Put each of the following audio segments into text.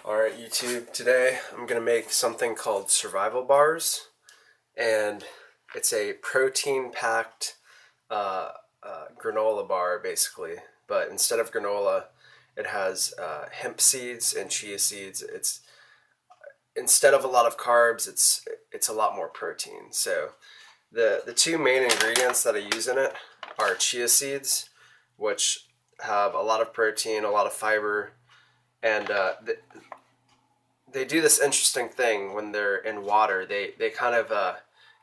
Alright YouTube, today I'm going to make something called SurvivalBars, and it's a protein-packed granola bar basically, but instead of granola it has hemp seeds and chia seeds. Instead of a lot of carbs, it's a lot more protein. So the two main ingredients that I use in it are chia seeds, which have a lot of protein, a lot of fiber, and they do this interesting thing when they're in water. They kind of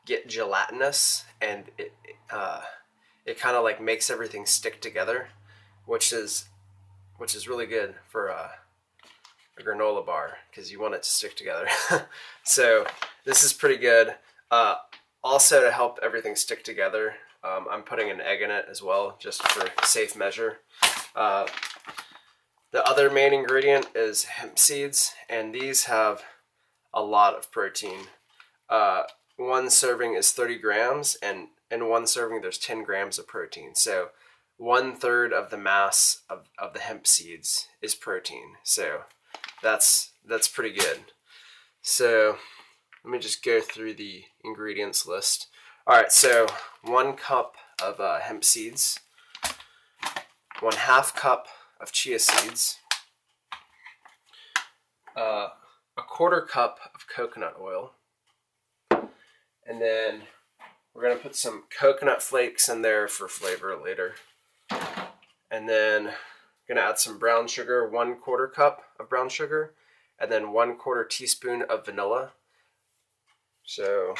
get gelatinous, and it kind of like makes everything stick together, which is really good for a granola bar because you want it to stick together. So this is pretty good. Also, to help everything stick together, I'm putting an egg in it as well, just for safe measure. The other main ingredient is hemp seeds, and these have a lot of protein. One serving is 30 grams, and in one serving there's 10 grams of protein. So 1/3 of the mass of the hemp seeds is protein. So that's pretty good. So let me just go through the ingredients list. Alright, so 1 cup of hemp seeds, 1/2 cup of chia seeds, 1/4 cup of coconut oil, and then we're going to put some coconut flakes in there for flavor later. And then I'm going to add some brown sugar, 1/4 cup of brown sugar, and then 1/4 teaspoon of vanilla. So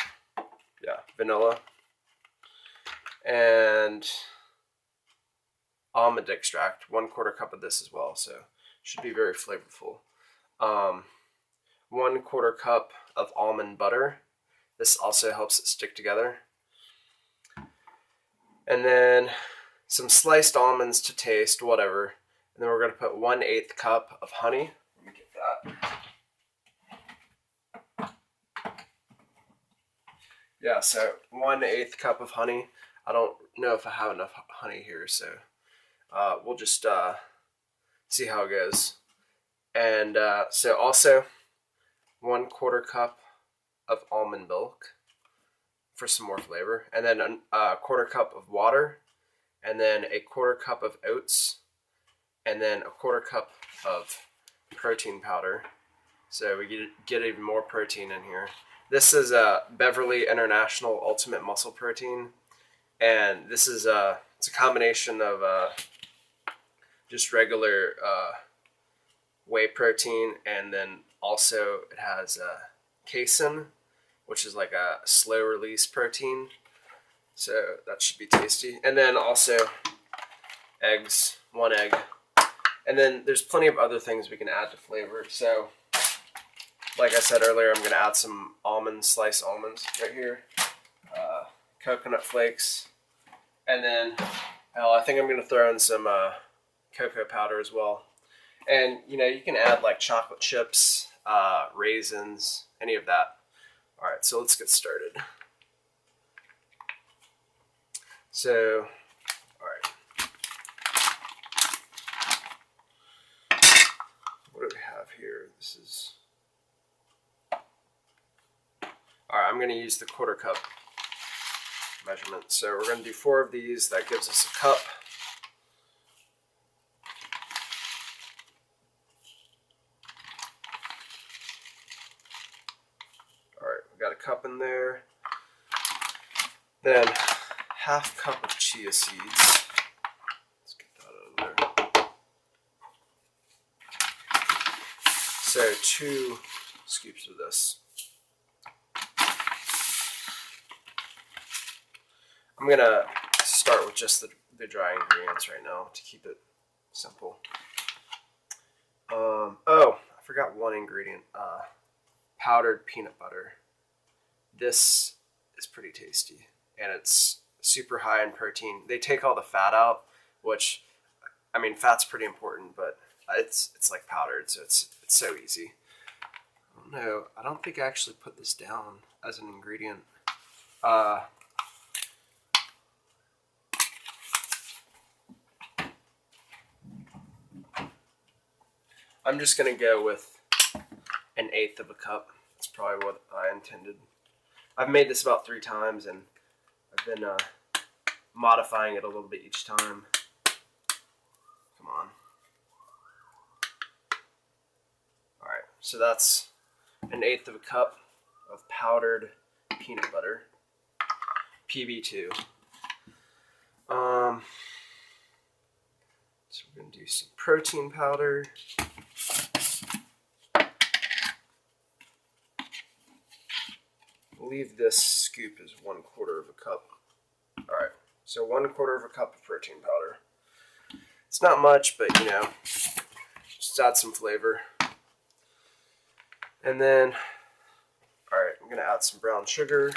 yeah, vanilla. And almond extract, 1/4 cup of this as well, so should be very flavorful. 1/4 cup of almond butter. This also helps it stick together. And then some sliced almonds to taste, whatever. And then we're going to put 1/8 cup of honey. Let me get that. Yeah, so 1/8 cup of honey. I don't know if I have enough honey here, so we'll just see how it goes. And so also 1/4 cup of almond milk for some more flavor, and then a 1/4 cup of water, and then 1/4 cup of oats, and then 1/4 cup of protein powder. So we get even more protein in here. This is a Beverly International Ultimate Muscle Protein, and this is it's a combination of just regular whey protein, and then also it has casein, which is like a slow release protein, so that should be tasty. And then also eggs, 1 egg, and then there's plenty of other things we can add to flavor. So like I said earlier, I'm going to add some sliced almonds right here, coconut flakes, and then I think I'm going to throw in some cocoa powder as well. And you can add like chocolate chips, raisins, any of that. Alright, so let's get started. So, alright. What do we have here? This is... Alright, I'm going to use the 1/4 cup measurement. So we're going to do 4 of these. That gives us a cup. Got a cup in there. Then 1/2 cup of chia seeds. Let's get that out of there. So 2 scoops of this. I'm gonna start with just the dry ingredients right now to keep it simple. Oh, I forgot one ingredient. Powdered peanut butter. This is pretty tasty, and it's super high in protein. They take all the fat out, which, I mean, fat's pretty important, but it's like powdered, so it's so easy. I don't know. I don't think I actually put this down as an ingredient. I'm just gonna go with 1/8 of a cup. That's probably what I intended. I've made this about 3 times, and I've been modifying it a little bit each time. Come on. Alright, so that's 1/8 of a cup of powdered peanut butter. PB2. So we're going to do some protein powder. I believe this scoop is 1/4 of a cup. Alright, so 1/4 of a cup of protein powder. It's not much, but you know, just add some flavor. And then, alright, I'm going to add some brown sugar.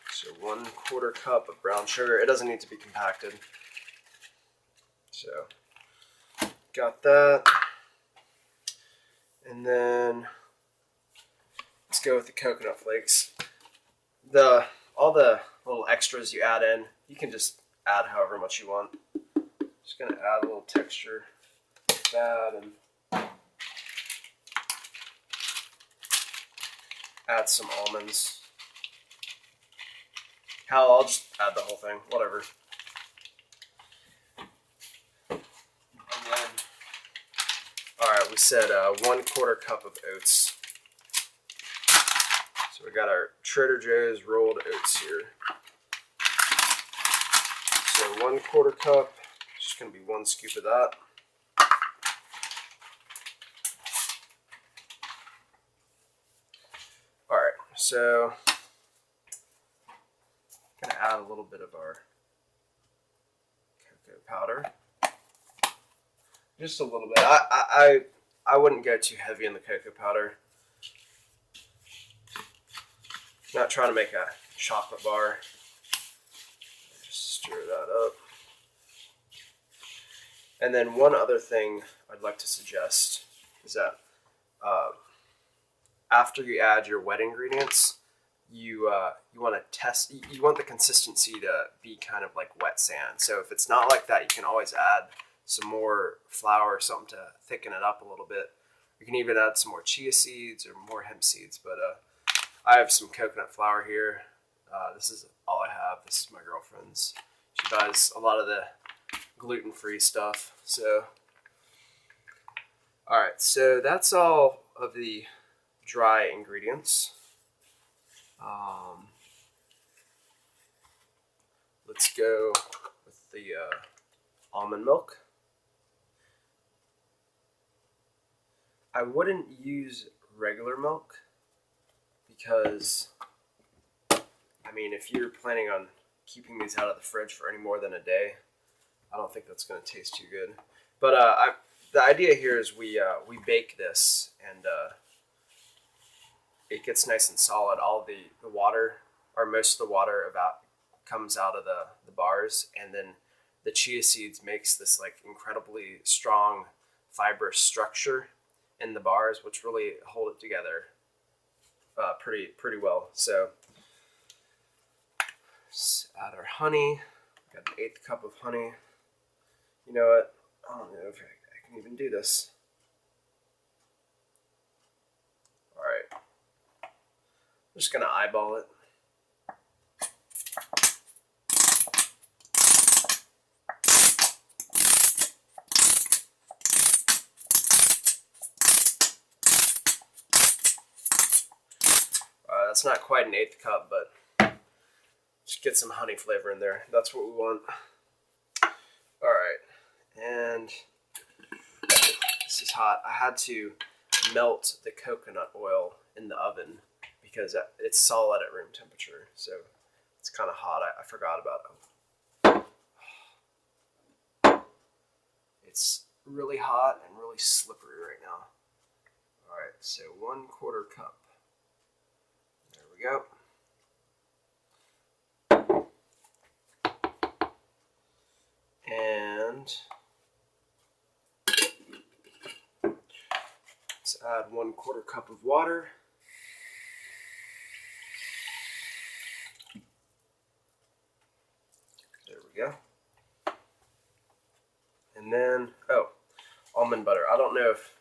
So 1/4 cup of brown sugar. It doesn't need to be compacted. So, got that. And then, let's go with the coconut flakes. All the little extras you add in, you can just add however much you want. Just gonna add a little texture like that, and add some almonds. Hell, I'll just add the whole thing, whatever. And then, alright, we said 1/4 cup of oats. So we got our Trader Joe's rolled oats here. So 1/4 cup, just going to be 1 scoop of that. Alright, so I'm going to add a little bit of our cocoa powder. Just a little bit. I wouldn't go too heavy in the cocoa powder. Not trying to make a chocolate bar. Just stir that up. And then one other thing I'd like to suggest is that after you add your wet ingredients, you want to test. You want the consistency to be kind of like wet sand. So if it's not like that, you can always add some more flour or something to thicken it up a little bit. You can even add some more chia seeds or more hemp seeds, but I have some coconut flour here. This is all I have. This is my girlfriend's. She buys a lot of the gluten-free stuff. So, alright, so that's all of the dry ingredients. Let's go with the almond milk. I wouldn't use regular milk because, I mean, if you're planning on keeping these out of the fridge for any more than a day, I don't think that's going to taste too good. But the idea here is we bake this, and it gets nice and solid. All the water, or most of the water, comes out of the bars, and then the chia seeds makes this like incredibly strong fibrous structure in the bars, which really hold it together pretty well. So let's add our honey. Got an 1/8 cup of honey. You know what? I don't know if I can even do this. All right, I'm just gonna eyeball it. That's not quite an 1/8 cup, but just get some honey flavor in there. That's what we want. Alright, and this is hot. I had to melt the coconut oil in the oven because it's solid at room temperature, so it's kind of hot. I forgot about it. It's really hot and really slippery right now. Alright, so 1/4 cup. There we go. And let's add 1/4 cup of water. we go. And then, oh, almond butter. I don't know if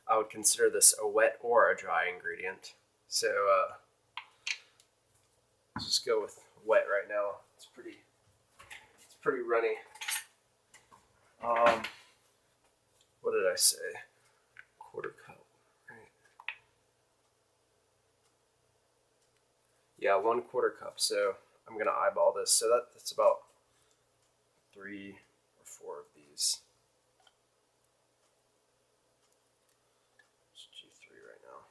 I would consider this a wet or a dry ingredient. So let's just go with wet right now. It's pretty runny. What did I say? Quarter cup. Right. Yeah, 1/4 cup. So I'm gonna eyeball this. So that's about 3 or 4 of these. Let's do 3 right now.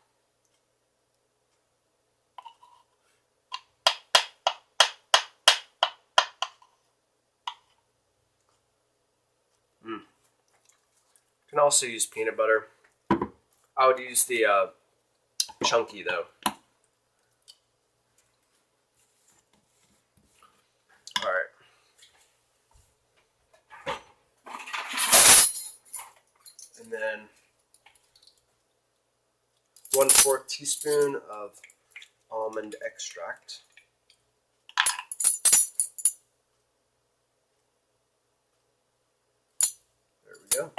You can also use peanut butter. I would use the chunky though. All right. And then 1/4 teaspoon of almond extract. There we go.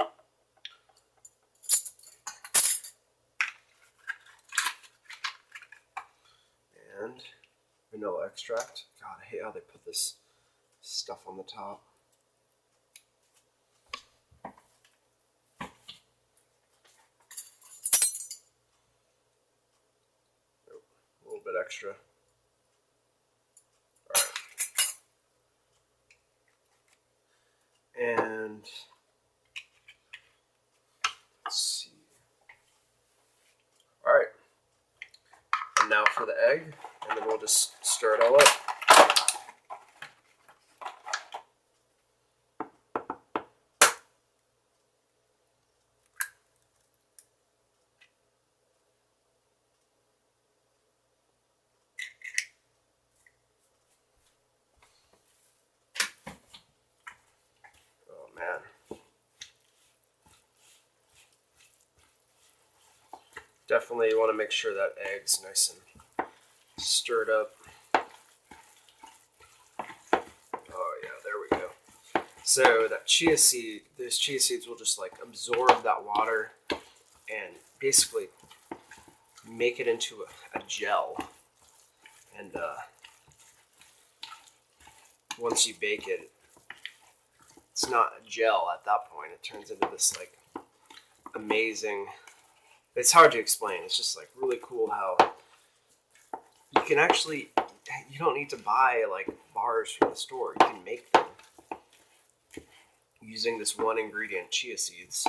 And vanilla extract. God, I hate how they put this stuff on the top. Nope, a little bit extra. All right. And let's see. All right. And now for the egg, and then we'll just stir it all up. Oh man. Definitely want to make sure that egg's nice and stirred up. Oh yeah, there we go. So that chia seed, those chia seeds will just like absorb that water and basically make it into a gel. And once you bake it, it's not a gel at that point. It turns into this like amazing. It's hard to explain. It's just like really cool how you can actually, you don't need to buy like bars from the store. You can make them using this one ingredient, chia seeds.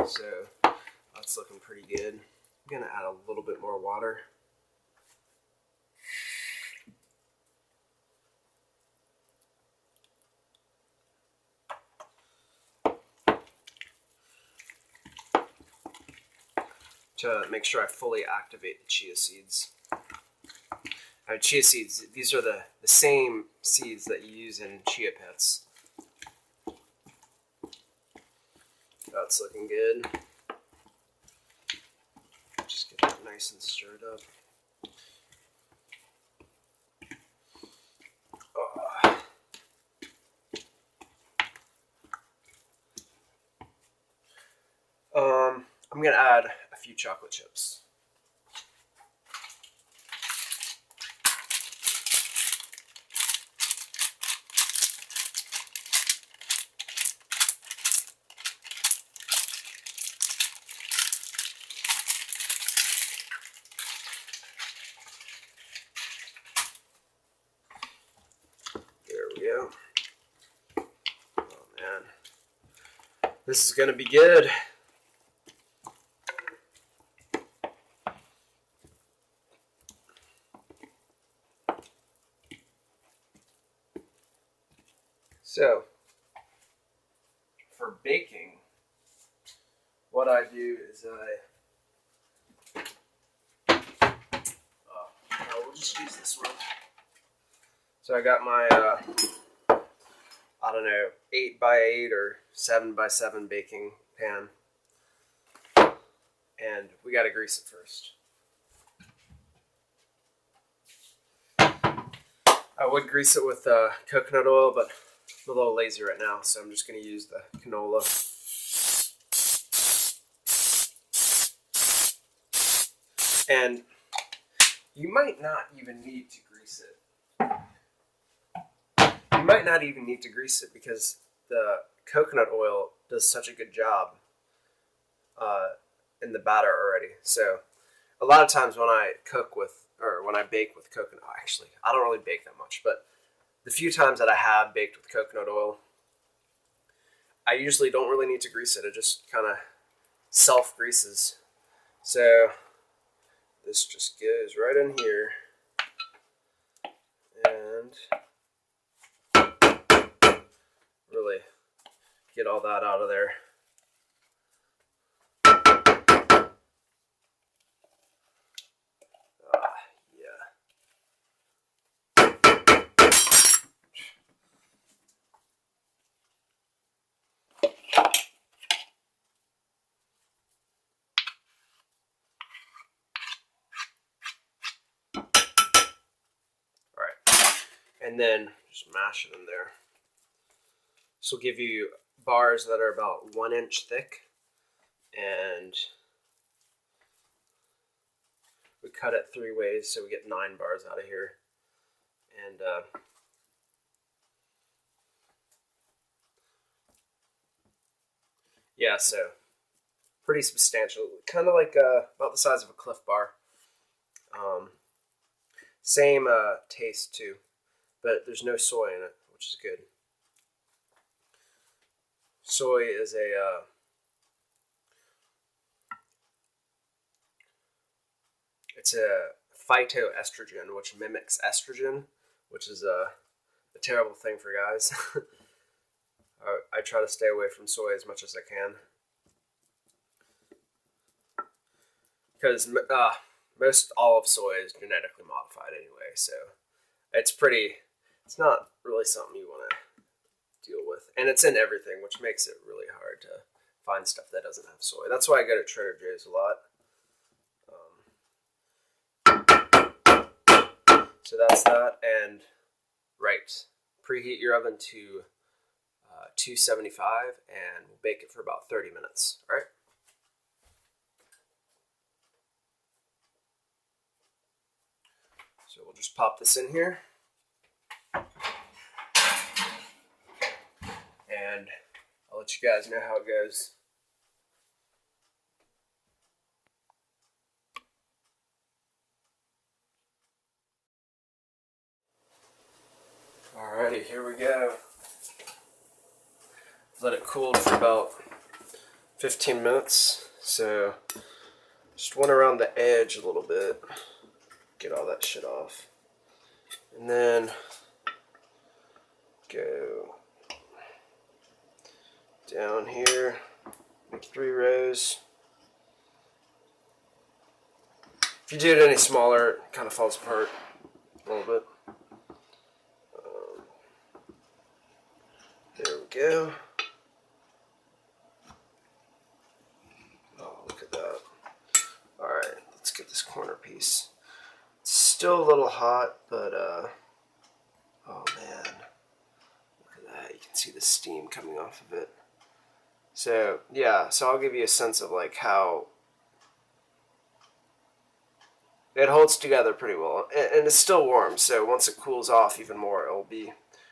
So that's looking pretty good. I'm gonna add a little bit more water. To make sure I fully activate the chia seeds. Chia seeds, these are the same seeds that you use in chia pets. That's looking good. Just get that nice and stirred up. I'm gonna add a few chocolate chips. There we go. Oh man, this is gonna be good. So, for baking, what I do is we'll just use this one. So I got my, I don't know, 8x8 or 7x7 baking pan. And we gotta grease it first. I would grease it with coconut oil, but I'm a little lazy right now, so I'm just going to use the canola. And you might not even need to grease it. You might not even need to grease it because the coconut oil does such a good job in the batter already. So a lot of times when I cook with, or when I bake with coconut, actually, I don't really bake that much, but the few times that I have baked with coconut oil, I usually don't really need to grease it. It just kind of self-greases. So this just goes right in here. And really get all that out of there. And then just mash it in there. This will give you bars that are about 1 inch thick, and we cut it 3 ways, so we get 9 bars out of here. And yeah, so pretty substantial, kind of like about the size of a Cliff Bar. Same taste too, but there's no soy in it, which is good. Soy is it's a phytoestrogen, which mimics estrogen, which is a terrible thing for guys. I try to stay away from soy as much as I can, because most olive soy is genetically modified anyway, so it's not really something you want to deal with. And it's in everything, which makes it really hard to find stuff that doesn't have soy. That's why I go to Trader Joe's a lot. So that's that, and preheat your oven to 275, and we'll bake it for about 30 minutes, all right? So we'll just pop this in here. And I'll let you guys know how it goes. Alrighty, here we go. Let it cool for about 15 minutes. So just went around the edge a little bit, get all that shit off. And then go down here, make 3 rows. If you do it any smaller, it kind of falls apart a little bit. There we go. Oh, look at that. Alright, let's get this corner piece. It's still a little hot, but oh man. Look at that. You can see the steam coming off of it. So, yeah, so I'll give you a sense of like how it holds together pretty well. And it's still warm, so once it cools off even more, it'll be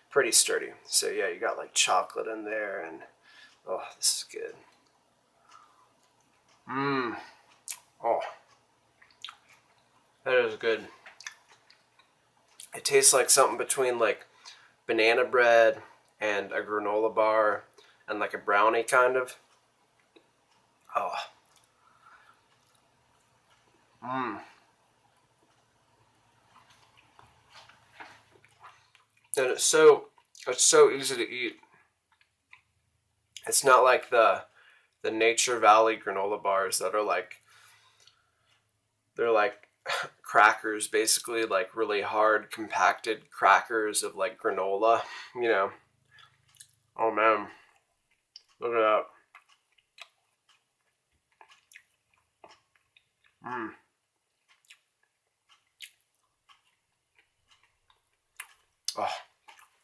pretty sturdy. So yeah, you got like chocolate in there, and oh, this is good. Oh, that is good. It tastes like something between like banana bread and a granola bar and like a brownie kind of. Oh. And it's so easy to eat. It's not like the Nature Valley granola bars that are like, they're like crackers, basically, like really hard compacted crackers of like granola, you know. Oh man, look at that.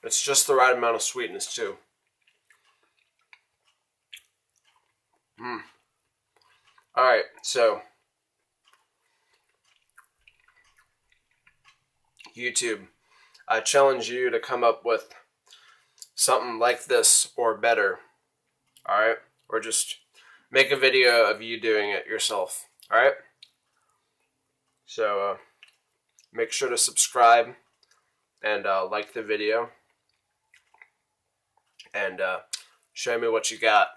It's just the right amount of sweetness too. Alright, so YouTube, I challenge you to come up with something like this or better. Alright? Or just make a video of you doing it yourself. Alright? So, make sure to subscribe and like the video. And show me what you got.